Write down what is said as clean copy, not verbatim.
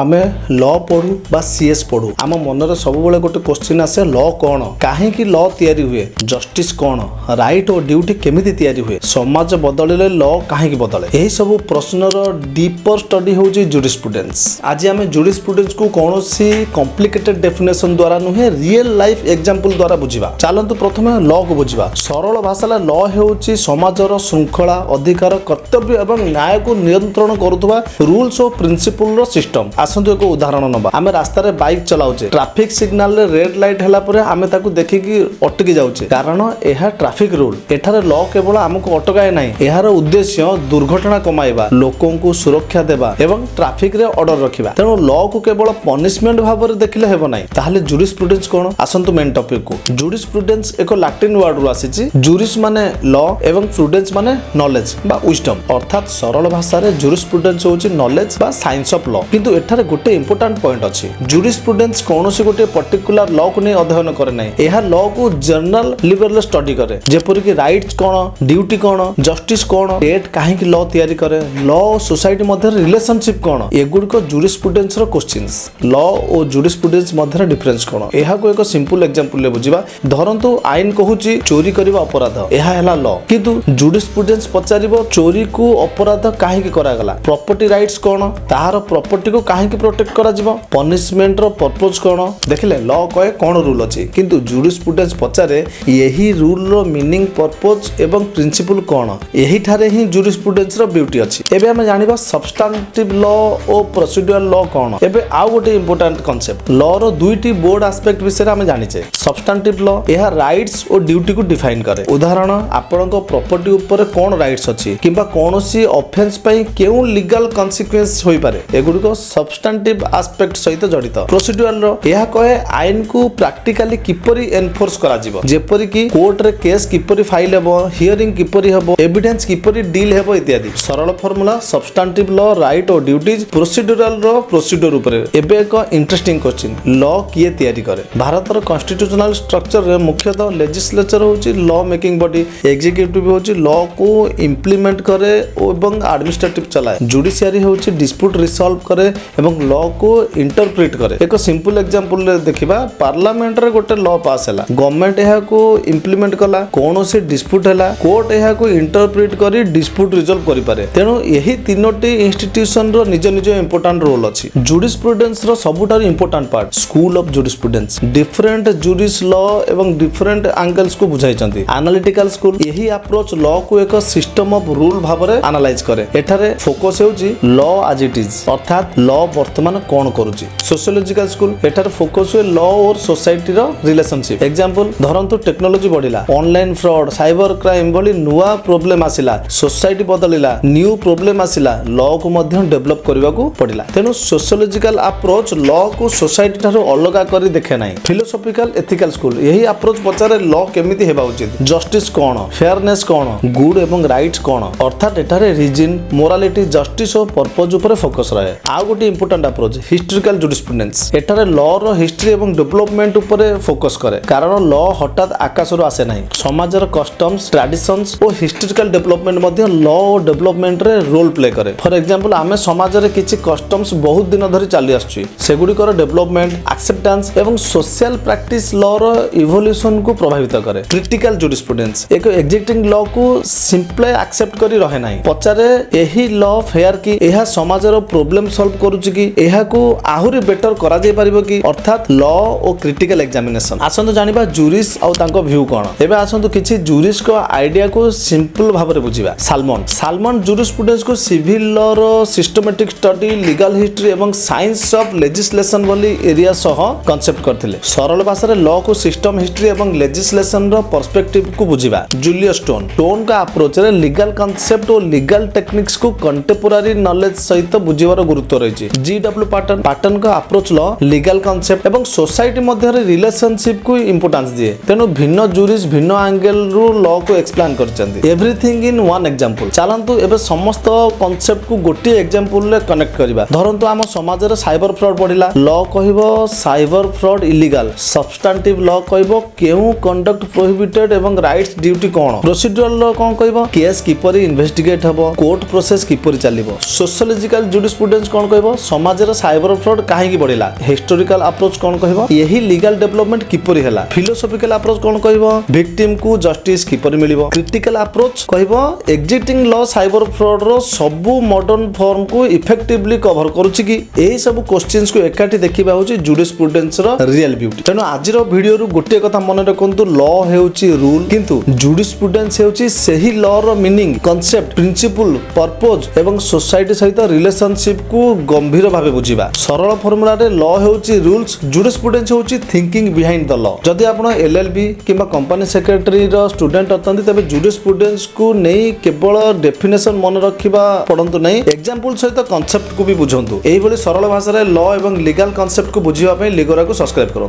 आमे लॉ पढ़ू बा सीएस पढ़ू आम मन सब गोटे क्वेश्चन आसे लॉ कौन कहीं लॉ तैयारी हुए जस्टिस कौन राइट और ड्यूटी केमिति तैयारी हुए समाज बदलिले लॉ कहीं बदले यही सब प्रश्नर डीपर स्टडी होची जुरिस्प्रुडेंस। आज आम जुरिस्प्रुडेंस को कौन सी कॉम्प्लिकेटेड डेफिनेशन द्वारा नुहे रियल लाइफ एग्जांपल द्वारा बुझिबा। चलंतु प्रथमे लॉ को बुझिबा। सरल भाषा लॉ हेउची समाजर श्रृंखला अधिकार कर्तव्य एवं न्याय को नियंत्रण करुवा रूल्स और प्रिंसिपल सिस्टम। आसंतु एक उदाहरण नबा आमे रास्ता रे बाइक चलाउचे ट्रैफिक सिग्नल रे रेड लाइट हैला परे आमे ताकू देखिकी अटकी जाउचे कारण एहा ट्रैफिक रूल। एठारे लॉ केवल हमको अटकाए नाही एहार उद्देश्य दुर्घटना कमाइबा लोकों को सुरक्षा देबा एवं ट्रैफिक रे ऑर्डर रखिबा। तेणु लॉ को केवल पनिशमेंट भाव रे देखिले हेबो नाही। ताहाले जुरिस्प्रुडेंस कोन आसंतु मेन टॉपिक को। जुरिस्प्रुडेंस एक लैटिन वर्ड रो आसीची जुरिस माने लॉ एवं प्रुडेंस माने नॉलेज बा विजडम अर्थात सरल भाषा रे जुरिस्प्रुडेंस होची नॉलेज बा साइंस ऑफ लॉ। किंतु एठारे गोटे इंपोर्टेंट पॉइंट अछि जुरिस्प्रुडेंस कोनोसी गोटे पर्टिकुलर लॉ को नै अध्ययन करे नै एहा लॉ को जनरल लेवल स्टडी करे जेपरि कि राइट्स कोन ड्यूटी कोन जस्टिस कोन स्टेट काहे कि लॉ तयारी करे लॉ सोसाइटी मध्ये रिलेशनशिप कोन एगुड को जुरिस्प्रुडेंस रो क्वेश्चंस लॉ और जुरिस्प्रुडेंस मध्ये डिफरेंस कोन एहा को एक सिंपल एग्जांपल ले बुझिबा। धरंतु आईन कहूची चोरी करबा अपराध एहा हैला लॉ किंतु जुरिस्प्रुडेंस पचारिबो चोरी को अपराध काहे कि करा गला प्रॉपर्टी राइट्स कोन ताहार प्रॉपर्टी को काहे कि प्रोटेक्ट करा जिवो पनिशमेंट रो पर्पस कोन देखले लॉ कहे कोन रूल अछि किंतु जुरिस्प्रुडेंस पचारे यही रूल रो मीनिंग पर्पस एवं प्रिंसिपल कोन यही ठारे ही जुरिस्प्रुडेंस रो ब्यूटी अछि। एबे हम जानिबा सब्सटेंटिव लॉ और प्रोसीड्यूरल लॉ कोन। एबे आउ गोटे इंपोर्टेंट कांसेप्ट लॉ रो दुईटी बोर्ड एस्पेक्ट विषय हम जानिचे। सब्सटेंटिव लॉ एहा राइट्स और ड्यूटी को डिफाइन करे। उदाहरण आपनको प्रॉपर्टी ऊपर कोन राइट्स अछि किबा कोनोसी ऑफेंस पई केउ लीगल कॉन्सिक्वेंस होई पारे एगुडी को सब्सटेंटिव एस्पेक्ट सहित जड़ित। प्रोसीड्यूरल रो यह कहे आईन को प्रैक्टिकली किपरि एनफोर्स करा जिवो जेपरि कि कोर्ट रे केस किपरि फाइल हेबो हियरिंग किपरि हेबो एविडेंस किपरि डील हेबो इत्यादि। सरल फार्मूला सब्सटेंटिव लॉ राइट और ड्यूटीज प्रोसीड्यूरल रो प्रोसीड्यूर ऊपर। एबे एक इंटरेस्टिंग क्वेश्चन लॉ किए तयारी करे। भारत रो कॉन्स्टिट्यूशनल स्ट्रक्चर रे मुख्यतः लेजिस्लेचर होची लॉ मेकिंग बॉडी एग्जीक्यूटिव होची लॉ को इंप्लीमेंट करे एवं एडमिनिस्ट्रेटिव चलाए जुडिशियरी होची डिस्प्यूट रिसॉल्व करे एवं लॉ को इंटरप्रेट करे। एक सिंपल एग्जांपल रे देखिबा पार्लियामेंट रे गोटे लॉ पास हैला गवर्नमेंट एहा को इंप्लीमेंट कला कोनोसी डिस्प्यूट हैला कोर्ट एहा को इंटरप्रेट करी डिस्प्यूट रिजॉल्व करि पारे। तेनु यही तीनोटी इंस्टीट्यूशन रो निज निज इंपोर्टेंट रोल अछि। जुरिस्प्रुडेंस रो सबुटार important part school of jurisprudence different जुरिस लॉ एवं डिफरेंट एंगल्स को बुझाइचंती। एनालिटिकल स्कूल यही अप्रोच लॉ को एक सिस्टम ऑफ रूल भाबरे एनालाइज करे। एठारे फोकस हेउची लॉ एज इट इज अर्थात लॉ वर्तमान कौन करुची। सोशियोलॉजिकल स्कूल एठार फोकस हुए लॉ और सोसाइटी रो रिलेशनशिप। एग्जांपल धरंतु टेक्नोलॉजी बढ़िला ऑनलाइन फ्रॉड साइबर क्राइम भली नुआ प्रॉब्लम आसिला सोसाइटी बदलिला न्यू प्रॉब्लम आसिला लॉ को मध्य डेवलप करबा को पड़िला। तेनु सोशियोलॉजिकल अप्रोच लॉ को सोसाइटी थारो अलगा करी देखे नाही। फिलोसॉफिकल एथिकल स्कूल यही अप्रोच पचारे लॉ केमिति हेबा उचित जस्टिस कोन फेयरनेस कोन गुड एवं राइट्स कोन अर्थात एठारे रीजन मोरालिटी जस्टिस और पर्पस ऊपर फोकस रहे। आ गोटे इंपोर्टेंट अप्रोच हिस्टोरिकल जुरिस्प्रुडेंस एठारे लॉ रो हिस्ट्री एवं डेवलपमेंट ऊपर फोकस करे कारण लॉ हठात आकाश रो आसे नाही। समाजर कस्टम्स ट्रेडिशंस और हिस्टोरिकल डेवलपमेंट मध्ये लॉ और डेवलपमेंट रे रोल प्ले करे। फॉर एग्जांपल आमे समाज रे किछि कस्टम्स बहुत दिन धरि चली आछी सेगुडी कर डेवलपमेंट एक्सेप्टेंस एवं सोशल प्रैक्टिस लॉ रो इवोल्यूशन को प्रभावित करे। क्रिटिकल जुरिस्प्रुडेंस एक एग्जिस्टिंग लॉ को सिंपली एक्सेप्ट करी रहे नाही पचारे एही लॉ फेयर कि एहा समाज रो प्रॉब्लम सॉल्व करूची कि एहा को आहुरी बेटर करा जाय परिबो कि अर्थात लॉ और क्रिटिकल एग्जामिनेशन। आसंतु जानिबा जुरिस और तांको व्यू कोन। एबे आसंतु किछि जुरिस को आइडिया को सिंपल भाव रे बुझिबा। सालमंड जुरिस्प्रुडेंस को सिविल लॉ रो सिस्टमैटिक स्टडी लीगल हिस्ट्री एवं साइंस ऑफ लेजिस्लेशन वाली एरिया सह कांसेप्ट करथिले। सरल भाषा रे लॉ को सिस्टम हिस्ट्री एवं लेजिस्लेशन रो पर्सपेक्टिव को बुझिबा। जूलियस स्टोन का अप्रोच रे लीगल कांसेप्ट और लीगल टेक्निक्स को कंटेम्पोरारी नॉलेज सहित बुझिबार गुरुत्व रहिछि। जीडब्ल्यू पाटन का अप्रोच लॉ लीगल कांसेप्ट एवं सोसाइटी मध्ये रिलेशनशिप को इंपोर्टेंस दिए। तेनु भिन्न जुरिस भिन्न एंगल रो लॉ को एक्सप्लेन करचंती एवरीथिंग इन वन एग्जांपल। चलंतु एबे समस्त कांसेप्ट को गोटे एग्जांपल ले कनेक्ट करिबा। धरंतु आम समाज रे साइबर फ्रॉड बढ़िला लॉ कहबो cyber fraud illegal substantive law कहबो केउ कंडक्ट प्रोहिबिटेड एवं राइट्स ड्यूटी कोन। प्रोसीड्यूरल लॉ कोन कहबो केस किपरि इन्वेस्टिगेट हबो कोर्ट प्रोसेस किपरि चलिबो। सोशियोलॉजिकल जुरिस्प्रुडेंस कोन कहबो समाजर साइबर फ्रॉड काहेकि बढ़िला हिस्टोरिकल अप्रोच कौन कहबो यही लीगल डेवलपमेंट किपरि हैला फिलोसॉफिकल अप्रोच कौन कहबो विक्टिम को जस्टिस किपरि मिलिबो क्रिटिकल अप्रोच कहबो एग्जिस्टिंग लॉ साइबर फ्रॉड रो सब मॉडर्न फॉर्म को इफेक्टिवली कवर करूची कि एही सब क्वेश्चंस को एकाठी देखिबा होची जुरिस्प्रुडेंस रो रियल ब्यूटी तेनो आजिरो वीडियो रु गोटे कथा मन रखंतु लॉ हेउची रूल किंतु जुरिस्प्रुडेंस हेउची सेही लॉ रो मीनिंग कांसेप्ट प्रिंसिपल पर्पस एवं सोसाइटी सहित रिलेशनशिप को गंभीर भावे बुझिबा सरल फॉर्मूला रे लॉ हेउची रूल्स जुरिस्प्रुडेंस हेउची थिंकिंग बिहाइंड द लॉ जदि आपण एलएलबी किबा कंपनी सेक्रेटरी रो स्टूडेंट अतंती तबे जुरिस्प्रुडेंस को नै केवल डेफिनेशन मन रखिबा पढंतु नै एग्जांपल सहित कांसेप्ट को भी बुझंतु एही भली सरल भाषा रे लॉ एवं लीगल कांसेप्ट को बुझिबा पई लिगोरा को सब्सक्राइब करो।